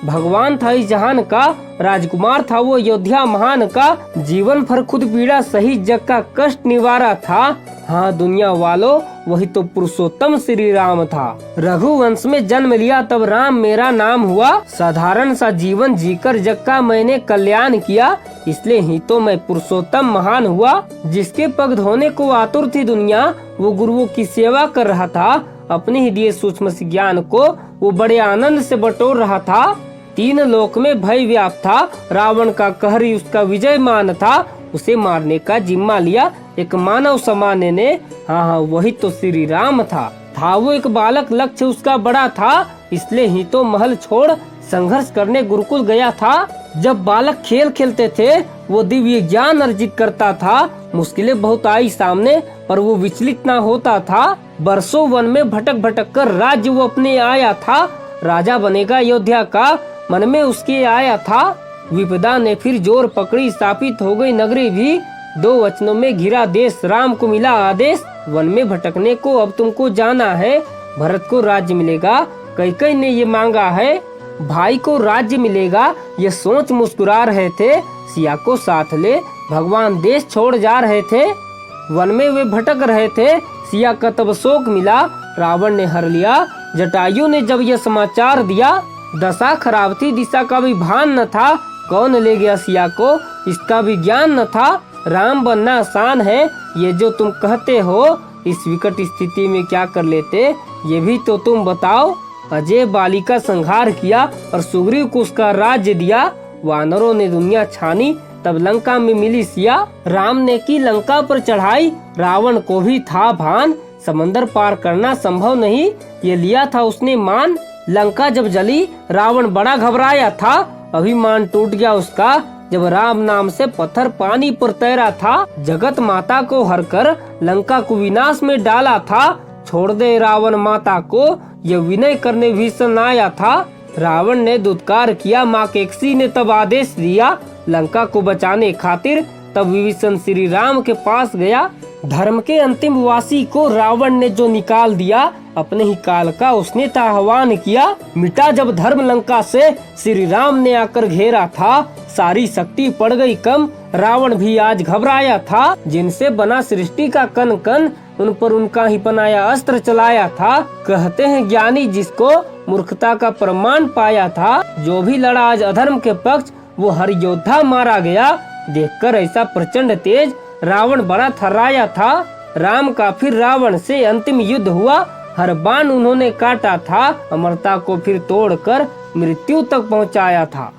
भगवान था इस जहान का, राजकुमार था वो अयोध्या महान का, जीवन भर खुद पीड़ा सही जग का कष्ट निवारा था। हाँ दुनिया वालों, वही तो पुरुषोत्तम श्री राम था। रघुवंश में जन्म लिया तब राम मेरा नाम हुआ, साधारण सा जीवन जीकर जग का मैंने कल्याण किया, इसलिए ही तो मैं पुरुषोत्तम महान हुआ। जिसके पग धोने को आतुर थी दुनिया, वो गुरुओं की सेवा कर रहा था, अपने ही दिए सूक्ष्म ज्ञान को वो बड़े आनंद से बटोर रहा था। तीन लोक में भय व्याप्त था, रावण का कहर ही उसका विजय मान था, उसे मारने का जिम्मा लिया एक मानव सामान्य ने, हाँ वही तो श्री राम था वो एक बालक, लक्ष्य उसका बड़ा था, इसलिए ही तो महल छोड़ संघर्ष करने गुरुकुल गया था। जब बालक खेल खेलते थे वो दिव्य ज्ञान अर्जित करता था, मुश्किलें बहुत आई सामने पर वो विचलित न होता था। बरसों वन में भटक भटक कर राज्य वो अपने आया था, राजा बनेगा अयोध्या का मन में उसके आया था। विपदा ने फिर जोर पकड़ी, स्थापित हो गई नगरी भी, 2 वचनों में घिरा देश, राम को मिला आदेश, वन में भटकने को अब तुमको जाना है, भरत को राज्य मिलेगा कैकेयी ने ये मांगा है, भाई को राज्य मिलेगा ये सोच मुस्कुरा रहे थे, सिया को साथ ले भगवान देश छोड़ जा रहे थे। वन में वे भटक रहे थे, सिया का तब शोक मिला, रावण ने हर लिया, जटायु ने जब ये समाचार दिया, दशा खराब थी दिशा का भी भान न था, कौन ले गया सिया को इसका भी ज्ञान न था। राम बनना आसान है ये जो तुम कहते हो, इस विकट स्थिति में क्या कर लेते ये भी तो तुम बताओ। अजय बाली का संहार किया और सुग्रीव को उसका राज्य दिया, वानरों ने दुनिया छानी तब लंका में मिली सिया। राम ने की लंका पर चढ़ाई, रावण को भी था भान, समंदर पार करना संभव नहीं ये लिया था उसने मान। लंका जब जली रावण बड़ा घबराया था, अभिमान टूट गया उसका, जब राम नाम से पत्थर पानी पर तैरा था। जगत माता को हर कर लंका को विनाश में डाला था, छोड़ दे रावण माता को ये विनय करने भीषण आया था। रावण ने दुत्कार किया, माँ केकसी ने तब आदेश दिया, लंका को बचाने खातिर तब विभीषण श्री राम के पास गया। धर्म के अंतिम वासी को रावण ने जो निकाल दिया, अपने ही काल का उसने था आह्वान किया। मिटा जब धर्म लंका से श्री राम ने आकर घेरा था, सारी शक्ति पड़ गई कम, रावण भी आज घबराया था। जिनसे बना सृष्टि का कण कण, उन पर उनका ही बनाया अस्त्र चलाया था। कहते हैं ज्ञानी जिसको मूर्खता का प्रमाण पाया था, जो भी लड़ा आज अधर्म के पक्ष वो हर योद्धा मारा गया। देखकर ऐसा प्रचंड तेज रावण बड़ा थर्राया था। राम का फिर रावण से अंतिम युद्ध हुआ, हर बाण उन्होंने काटा था, अमरता को फिर तोड़कर मृत्यु तक पहुंचाया था।